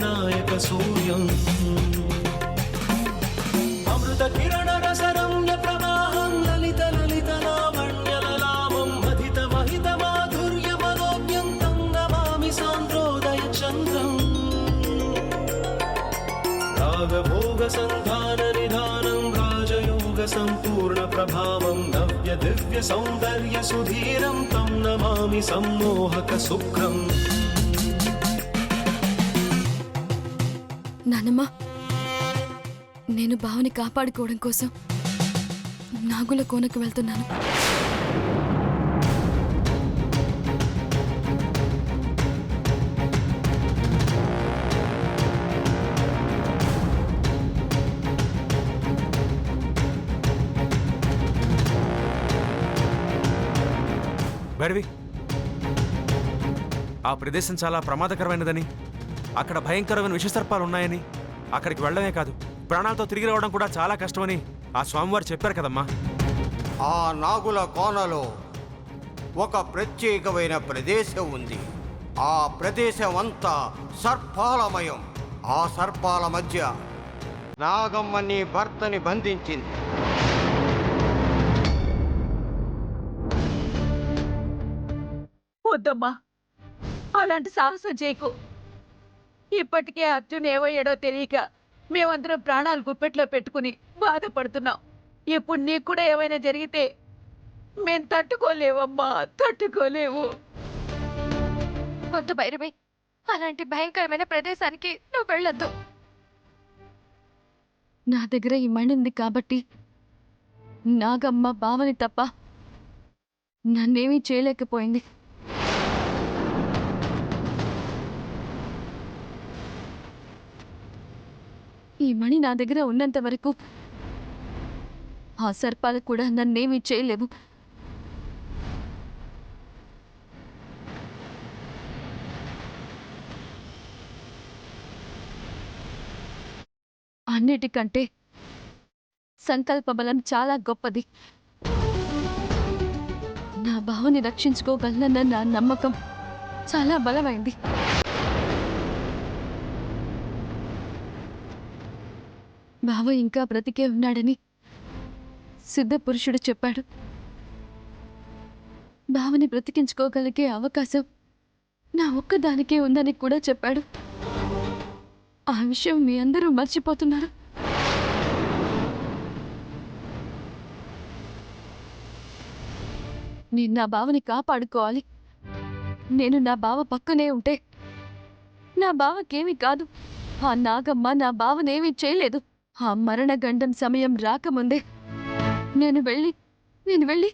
లోకనాయక సూర్యం అమృత కిరణ రసరమ్య ప్రవాహం లలిత లలిత లావణ్యలలామం మధిత మహిత మాధుర్య మనోజ్ఞంతం నమామి సాంద్రోదయ చంద్రం రాగభోగ సంధాన నిధానం రాజయోగ సంపూర్ణ ప్రభావం నవ్య దివ్య సౌందర్య సుధీరం తం నమామి సమ్మోహక శుక్రం. నానమ్మ, నేను బావని కాపాడుకోవడం కోసం నాగుల కోనకు వెళ్తున్నాను. భైరవి, ఆ ప్రదేశం చాలా ప్రమాదకరమైనదని, అక్కడ భయంకరమైన విషసర్పాలు ఉన్నాయని, అక్కడికి వెళ్ళడమే కాదు ప్రాణాలతో తిరిగి రావడం కూడా చాలా కష్టమని ఆ స్వామివారు చెప్పారు కదమ్మా. ఆ నాగుల కోనలో ఒక ప్రత్యేకమైన ప్రదేశం ఉంది. ఆ ప్రదేశం అంతా సర్పాలమయం. ఆ సర్పాల మధ్య నాగమ్మ నీ భర్తని బంధించింది. వద్దమ్మా, అలాంటి సాహసం చేయకు. ఇప్పటికే అర్జున్ ఏమయ్యాడో తెలియక మేమందరం ప్రాణాలు గుప్పెట్లో పెట్టుకుని బాధపడుతున్నాం. ఇప్పుడు నీకు కూడా ఏమైనా జరిగితే మేం తట్టుకోలేవమ్మా, తట్టుకోలేవు. వద్దు భైరవి, అలాంటి భయంకరమైన ప్రదేశానికి నువ్వు వెళ్ళొద్దు. నా దగ్గర ఈ మణి ఉంది కాబట్టి నాగమ్మ బావని తప్ప నన్నేమీ చేయలేకపోయింది. ఈ మణి నా దగ్గర ఉన్నంత వరకు ఆ సర్పాలు కూడా నన్నేమీ చేయలేవు. అన్నిటికంటే సంకల్ప బలం చాలా గొప్పది. నా బావని రక్షించుకోగలనన్న నా నమ్మకం చాలా బలమైంది. బావ ఇంకా బ్రతికే ఉన్నాడని సిద్ధపురుషుడు చెప్పాడు. బావని బ్రతికించుకోగలిగే అవకాశం నా ఒక్కదానికే ఉందని కూడా చెప్పాడు. ఆ విషయం మీ అందరూ మర్చిపోతున్నారు. నేను నా బావని కాపాడుకోవాలి. నేను నా బావ పక్కనే ఉంటే నా బావకేమీ కాదు. ఆ నాగమ్మ నా బావనేమీ చేయలేదు. ఆ మరణగండం సమయం రాకముందే నేను వెళ్ళి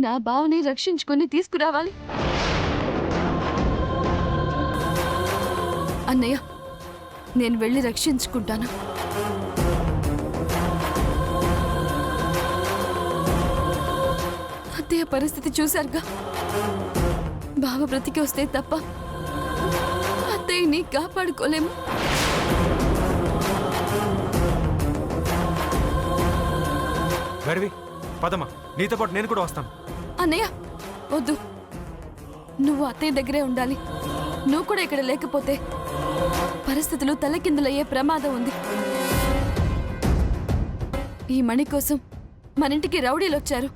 నా బావని రక్షించుకొని తీసుకురావాలి. అన్నయ్య, నేను వెళ్ళి రక్షించుకుంటాను. అత్తయ్య పరిస్థితి చూశారుగా. బావ బ్రతికి వస్తే తప్ప అత్తయ్యని కాపాడుకోలేము. భైరవి, పదమ్మా, నీతో పాటు నేను కూడా వస్తాను. అన్నయ్య వద్దు, నువ్వు అత్తయ్య దగ్గరే ఉండాలి. నువ్వు కూడా ఇక్కడ లేకపోతే పరిస్థితులు తలకిందులయ్యే ప్రమాదం ఉంది. ఈ మణి కోసం మన ఇంటికి రౌడీలు వచ్చారు.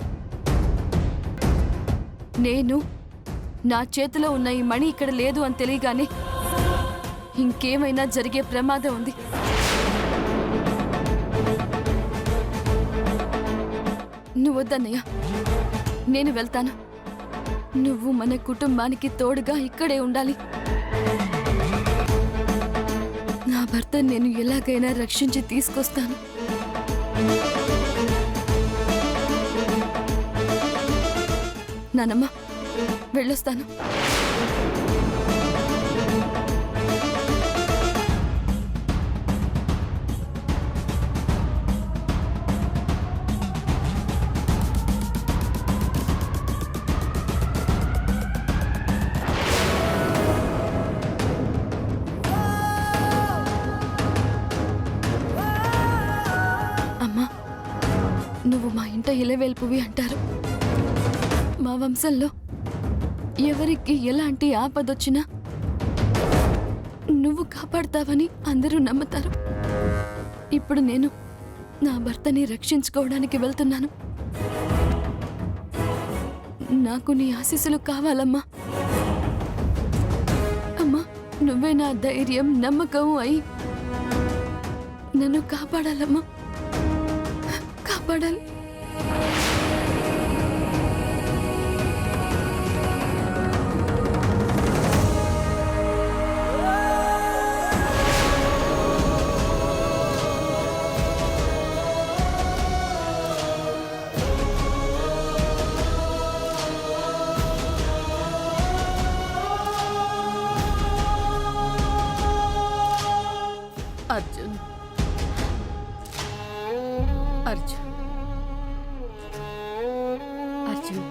నేను నా చేతిలో ఉన్న ఈ మణి ఇక్కడ లేదు అని తెలియగానే ఇంకేమైనా జరిగే ప్రమాదం ఉంది. నువ్వు వద్దన్నయ్య, నేను వెళ్తాను. నువ్వు మన కుటుంబానికి తోడుగా ఇక్కడే ఉండాలి. నా భర్త నేను ఎలాగైనా రక్షించి తీసుకొస్తాను. నానమ్మ, వెళ్ళొస్తాను. నువ్వు మా ఇంట ఇలవేల్పువి అంటారు. మా వంశంలో ఎవరికి ఎలాంటి ఆపదొచ్చినా నువ్వు కాపాడతావని అందరూ నమ్ముతారు. ఇప్పుడు నేను నా భర్తని రక్షించుకోవడానికి వెళ్తున్నాను. నాకు నీ ఆశీస్సులు కావాలమ్మా. అమ్మా, నువ్వే నా ధైర్యం, నమ్మకం అయి నన్ను కాపాడాలమ్మా, కాపాడాలి. అర్జున్, అర్జున్, అర్జున్,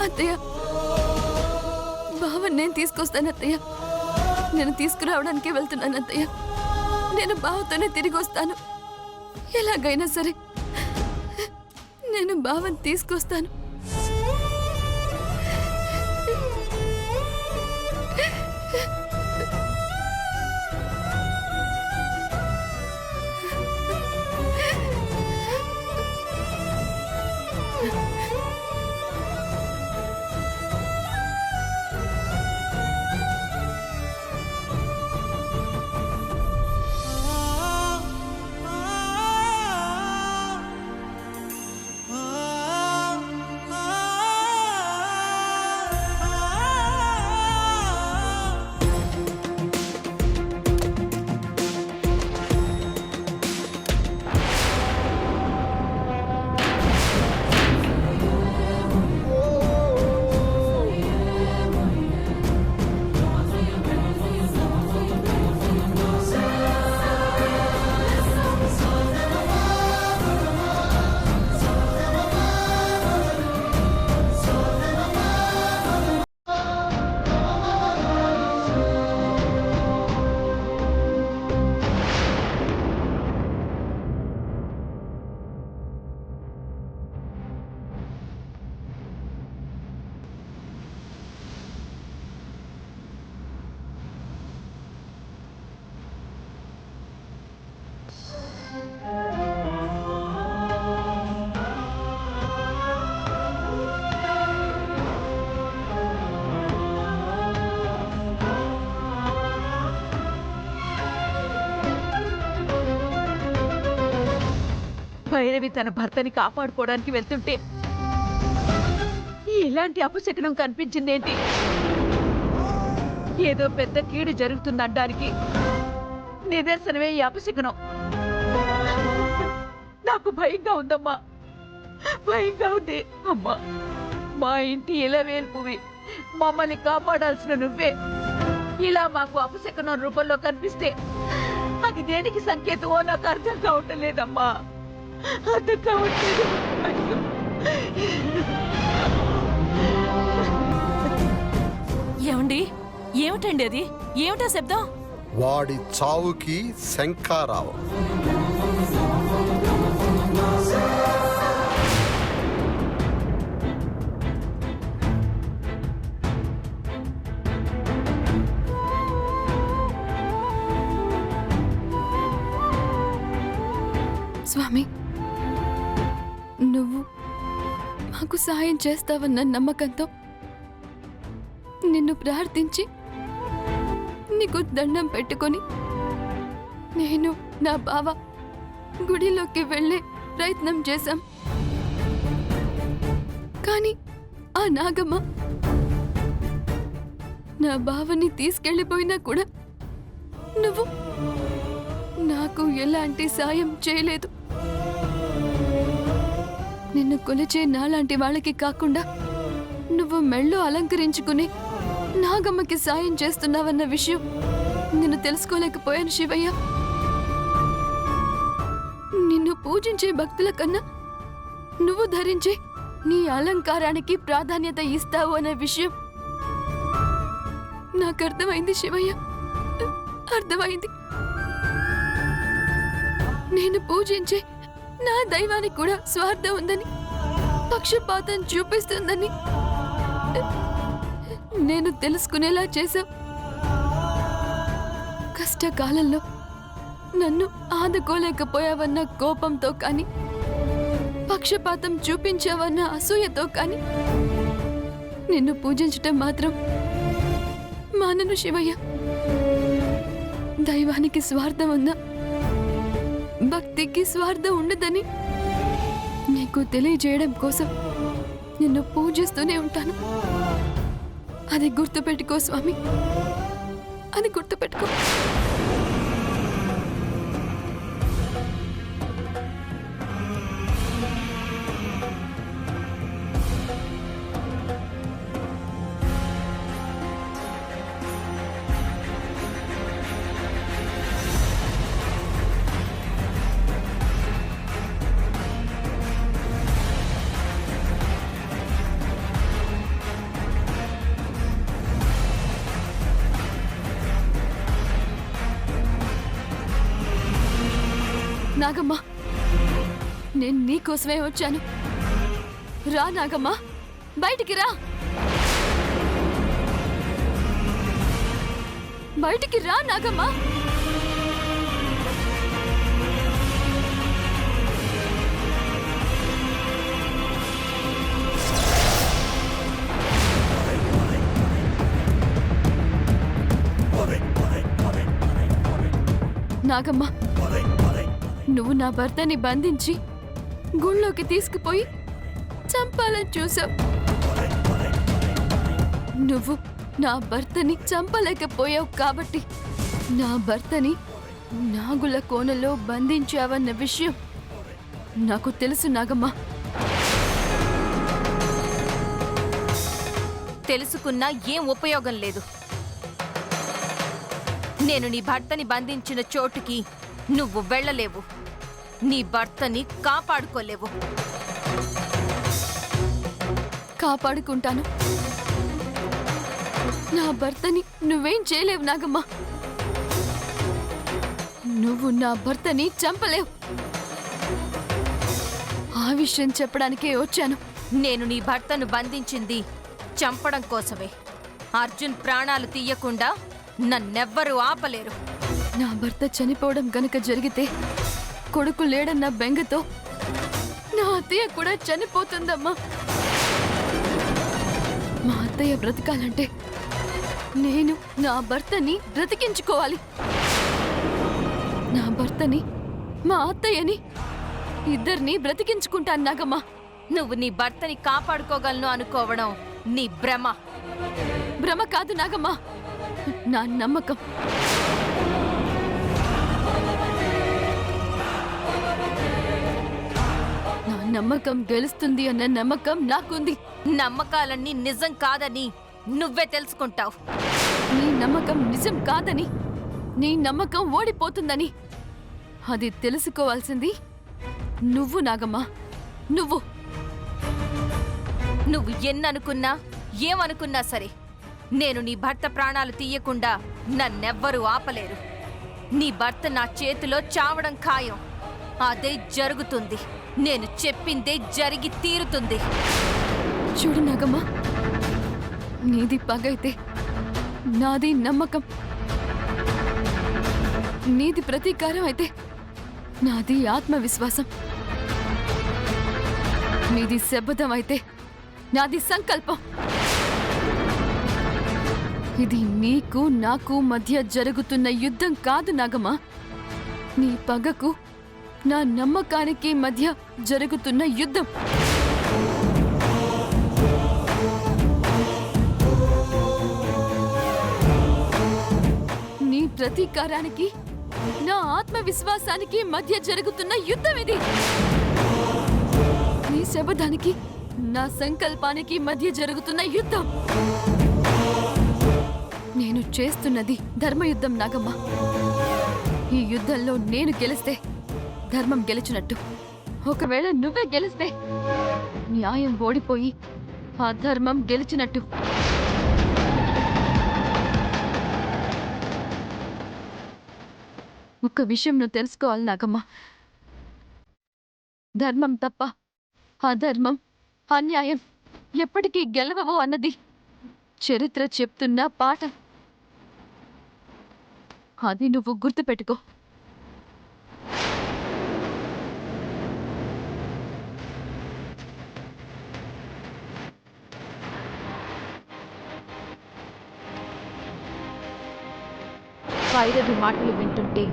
అత్తయ్య, బావని నేను తీసుకొస్తాను అత్తయ్య. నేను తీసుకురావడానికే వెళ్తున్నాను అత్తయ్య. నేను బావతోనే తిరిగి వస్తాను. ఎలాగైనా సరే నేను బావని తీసుకొస్తాను. భైరవి తన భర్తని కాపాడుకోవడానికి వెళ్తుంటే ఇలాంటి అపశకనం కనిపించిందేంటి? ఏదో పెద్ద కీడు జరుగుతుందనడానికి నిదర్శనమే ఈ అపశకనం. నాకు భయంగా ఉందమ్మా, భయంగా ఉంది. అమ్మా, మా ఇంటి ఇలవేల్పువి, మమ్మల్ని కాపాడాల్సిన నువ్వే ఇలా మాకు అపశకనం రూపంలో కనిపిస్తే అది దేనికి సంకేతమో నాకు అర్థం కావట్లేదమ్మా, అర్థం కావట్లేదు. అయ్యో. ఏమండి, ఏమిటండి అది? ఏమిటా శబ్దం? వాడి చావుకి శంఖారావం. స్వామి, నువ్వు మాకు సాయం చేస్తావన్న నమ్మకంతో నిన్ను ప్రార్థించి నీకు దండం పెట్టుకొని నేను నా బావ గుడిలోకి వెళ్ళే ప్రయత్నం చేశాం. కానీ ఆ నాగమ్మ నా బావని తీసుకెళ్ళిపోయినా కూడా నువ్వు నాకు ఎలాంటి సాయం చేయలేదు. నిన్ను కొలిచే నాలాంటి వాళ్ళకి కాకుండా నువ్వు మెళ్ళో అలంకరించుకుని నాగమ్మకి సాయం చేస్తున్నావన్న విషయం నేను తెలుసుకోలేకపోయాను శివయ్య. పూజించే భక్తుల కన్నా నువ్వు ధరించే నీ అలంకారానికి ప్రాధాన్యత ఇస్తావు అనే విషయం నాకు అర్థమైంది శివయ్య, అర్థమైంది. నేను పూజించే నా దైవానికి కూడా స్వార్థం ఉందని, పక్షపాతం చూపిస్తుందని నేను తెలుసుకునేలా చేశావు. కష్టకాలంలో నన్ను ఆదుకోలేకపోయావన్న కోపంతో కానీ, పక్షపాతం చూపించావన్న అసూయతో కానీ నిన్ను పూజించటం మాత్రం మానను శివయ్య. దైవానికి స్వార్థం ఉందా, భక్తికి స్వార్థం ఉండదని నీకు తెలియజేయడం కోసం నిన్ను పూజిస్తూనే ఉంటాను. అది గుర్తుపెట్టుకో స్వామి, అది గుర్తుపెట్టుకో. నాగమ్మ, నేను నీకోసమే వచ్చాను. రా నాగమ్మ, బయటికి రా, బయటికి రా నాగమ్మ. నాగమ్మ, నువ్వు నా భర్తని బంధించి గుళ్ళోకి తీసుకుపోయి చంపాలని చూసావు. నువ్వు నా భర్తని చంపలేకపోయావు కాబట్టి నా భర్తని నాగుల కోనలో బంధించావన్న విషయం నాకు తెలుసు నాగమ్మ. తెలుసుకున్నా ఏం ఉపయోగం లేదు. నేను నీ భర్తని బంధించిన చోటుకి నువ్వు వెళ్ళలేవు. నీ భర్తని కాపాడుకోలేవు. కాపాడుకుంటాను. నా భర్తని నువ్వేం చేయలేవు నాగమ్మ. నువ్వు నా భర్తని చంపలేవు. ఆ విషయం చెప్పడానికే వచ్చాను. నేను నీ భర్తను బంధించింది చంపడం కోసమే. అర్జున్ ప్రాణాలు తీయకుండా నన్నెవ్వరూ ఆపలేరు. నా భర్త చనిపోవడం గనక జరిగితే కొడుకు లేడన్న బెంగతో నా అత్తయ్య కూడా చనిపోతుందమ్మా. మా అత్తయ్య బ్రతకాలంటే నేను నా భర్తని బ్రతికించుకోవాలి. నా భర్తని, మా అత్తయ్యని, ఇద్దరిని బ్రతికించుకుంటాను నాగమ్మ. నువ్వు నీ భర్తని కాపాడుకోగలను అనుకోవడం నీ భ్రమ. భ్రమ కాదు నాగమ్మ, నా నమ్మకం. నా నమ్మకం గెలుస్తుంది అన్న నమ్మకం నాకుంది. నమ్మకాలన్నీ నిజం కాదని నువ్వే తెలుసుకుంటావు. నీ నమ్మకం నిజం కాదని, నీ నమ్మకం ఓడిపోతుందని అది తెలుసుకోవాల్సింది నువ్వు నాగమ్మ. నువ్వు నువ్వు ఎన్ననుకున్నా ఏమనుకున్నా సరే నేను నీ భర్త ప్రాణాలు తీయకుండా నన్నెవ్వరూ ఆపలేరు. నీ భర్త నా చేతిలో చావడం ఖాయం. అదే జరుగుతుంది. నేను చెప్పిందే జరిగి తీరుతుంది. చూడు నాగమ్మ, నీది పగైతే నాది నమ్మకం. నీది ప్రతీకారం అయితే నాది ఆత్మవిశ్వాసం. నీది శబదం అయితే నాది సంకల్పం. ఇది నీకు నాకు మధ్య జరుగుతున్న యుద్ధం కాదు నాగమ్మ. నీ పగకు నా నమ్మకానికి మధ్య జరుగుతున్న యుద్ధం. నీ ప్రతీకారానికి నా ఆత్మవిశ్వాసానికి మధ్య జరుగుతున్న యుద్ధం ఇది. నీ శబదానికి నా సంకల్పానికి మధ్య జరుగుతున్న యుద్ధం. నేను చేస్తున్నది ధర్మయుద్ధం నాగమ్మ. ఈ యుద్ధంలో నేను గెలిస్తే ధర్మం గెలిచినట్టు. ఒకవేళ నువ్వే గెలిస్తే న్యాయం ఓడిపోయి అధర్మం గెలిచినట్టు. ఒక్క విషయం నువ్వు తెలుసుకోవాలి నాగమ్మ. ధర్మం తప్ప అధర్మం, అన్యాయం ఎప్పటికీ గెలవవు అన్నది చరిత్ర చెప్తున్న పాఠం. అది నువ్వు గుర్తుపెట్టుకో. భైరవి మాటలు వింటుంటే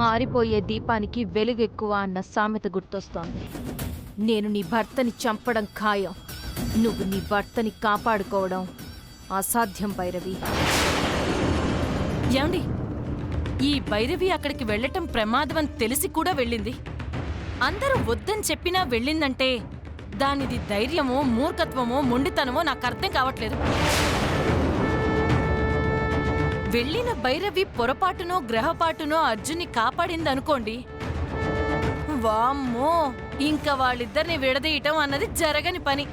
ఆరిపోయే దీపానికి వెలుగెక్కువ అన్న సామెత గుర్తొస్తోంది. నేను నీ భర్తని చంపడం ఖాయం. నువ్వు నీ భర్తని కాపాడుకోవడం అసాధ్యం భైరవి. ఏమండి, ఈ భైరవి అక్కడికి వెళ్ళటం ప్రమాదమని తెలిసి కూడా వెళ్ళింది. అందరూ వద్దని చెప్పినా వెళ్ళిందంటే దానిది ధైర్యమో మూర్ఖత్వమో మొండితనమో నాకు అర్థం కావట్లేదు. వెళ్ళిన భైరవి పొరపాటునో గ్రహపాటునో అర్జున్ని కాపాడిందనుకోండి, వామ్మో, ఇంకా వాళ్ళిద్దరిని విడదీయటం అన్నది జరగని పని.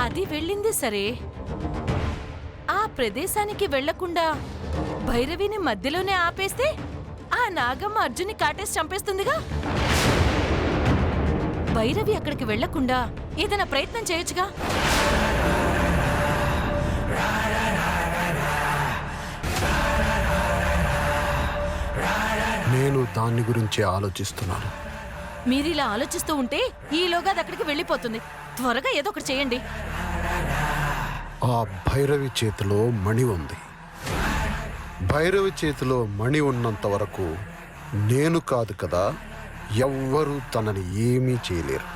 అది వెళ్ళింది సరే, ఆ ప్రదేశానికి వెళ్లకుండా భైరవిని మధ్యలోనే ఆపేస్తే ఆ నాగమ్మ అర్జున్ని కాటేసి చంపేస్తుందిగా. భైరవి అక్కడికి వెళ్లకుండా ఏదైనా ప్రయత్నం చేయొచ్చుగా. నేను దాన్ని గురించి ఆలోచిస్తున్నాను. మీరిలా ఆలోచిస్తూ ఉంటే ఈలోగా అది అక్కడికి వెళ్ళిపోతుంది. త్వరగా ఏదో ఒకటి చేయండి. ఆ భైరవి చేతిలో మణి ఉంది. భైరవి చేతిలో మణి ఉన్నంత వరకు నేను కాదు కదా, ఎవ్వరూ తనని ఏమీ చేయలేరు.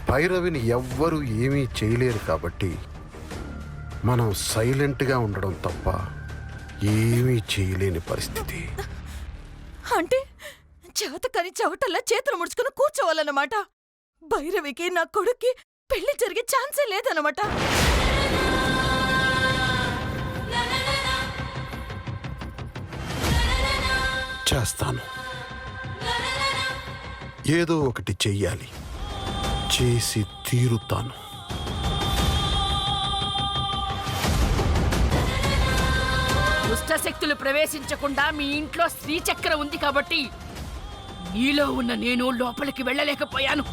భైరవిని ఎవ్వరూ ఏమీ చేయలేరు కాబట్టి మనం సైలెంట్గా ఉండడం తప్ప ఏమీ చేయలేని పరిస్థితి. అంటే చేతకని చవటల్లా చేతులు ముడుచుకుని కూర్చోవాలన్నమాట. భైరవికి నా కొడుక్కి పెళ్లి జరిగే ఛాన్సే లేదన్నమాట. చేస్తాను. ఏదో ఒకటి చెయ్యాలి. చేసి తీరుతాను. దుష్టశక్తులు ప్రవేశించకుండా మీ ఇంట్లో శ్రీచక్ర ఉంది కాబట్టి నీలో ఉన్న నేను లోపలికి వెళ్ళలేకపోయాను.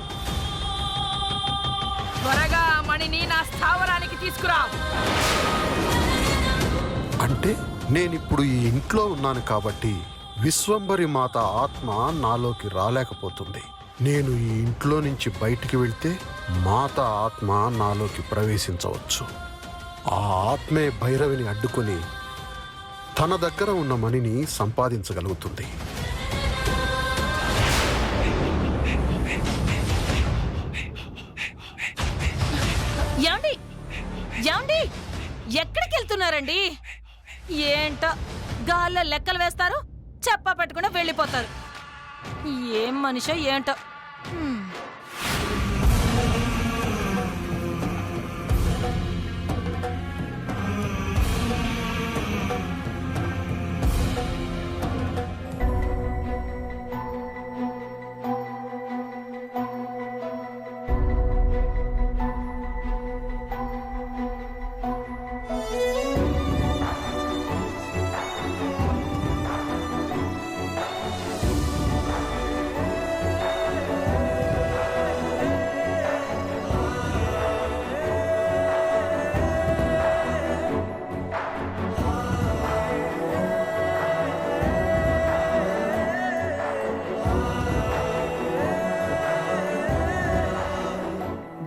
త్వరగా ఆ మణిని నా స్థావరానికి తీసుకురా. అంటే నేనిప్పుడు ఈ ఇంట్లో ఉన్నాను కాబట్టి విశ్వంభరి మాత ఆత్మ నాలోకి రాలేకపోతుంది. నేను ఈ ఇంట్లో నుంచి బయటికి వెళ్తే మాత ఆత్మ నాలోకి ప్రవేశించవచ్చు. ఆ ఆత్మే భైరవిని అడ్డుకొని తన దగ్గర ఉన్న మణిని సంపాదించగలుగుతుంది. యాండి యాండి ఎక్కడికి వెళ్తున్నారండి? ఏంటో గాల్లో లెక్కలు వేస్తారు, చెప్పా పెట్టకుండా వెళ్ళిపోతారు. ఏం మనిషో ఏంటో.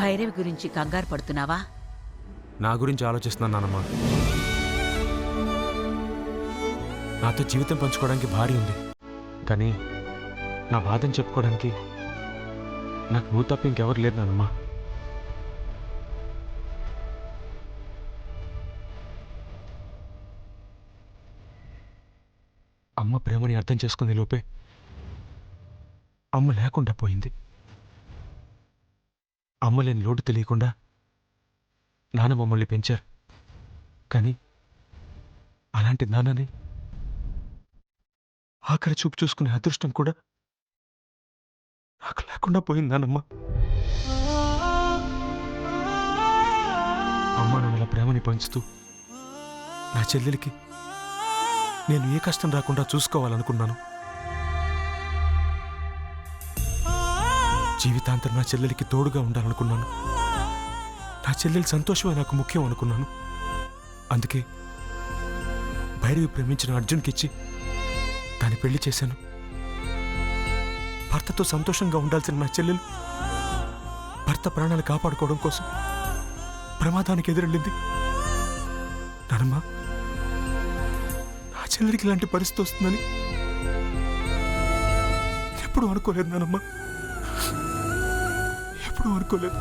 భైరవి గురించి కంగారు పడుతున్నావా? నా గురించి ఆలోచిస్తున్నాను నానమ్మ. నాతో జీవితం పంచుకోవడానికి భార్య ఉంది, కానీ నా బాధను చెప్పుకోవడానికి నాకు నువ్వు తప్ప ఇంకెవరు లేరు నానమ్మ. అమ్మ ప్రేమని అర్థం చేసుకునే లోపే అమ్మ లేకుండా పోయింది. అమ్మలేని లోటు తెలియకుండా నాన్న మమ్మల్ని పెంచారు. కానీ అలాంటి నాన్నని ఆఖరి చూపు చూసుకునే అదృష్టం కూడా నాకు లేకుండా పోయింది నానమ్మ. అమ్మ నాన్నల ప్రేమని పంచుతూ నా చెల్లెలికి నేను ఏ కష్టం రాకుండా చూసుకోవాలనుకున్నాను. జీవితాంతం నా చెల్లెలికి తోడుగా ఉండాలనుకున్నాను. నా చెల్లెలి సంతోషమే నాకు ముఖ్యం అనుకున్నాను. అందుకే భైరవి ప్రేమించిన అర్జున్కిచ్చి దాన్ని పెళ్లి చేశాను. భర్తతో సంతోషంగా ఉండాల్సిన నా చెల్లెలు భర్త ప్రాణాలు కాపాడుకోవడం కోసం ప్రమాదానికి ఎదురెళ్ళింది. నానమ్మ, నా చెల్లెలికి ఇలాంటి పరిస్థితి వస్తుందని ఎప్పుడూ అనుకోలేదు నానమ్మ, ఎప్పుడూ అనుకోలేదు.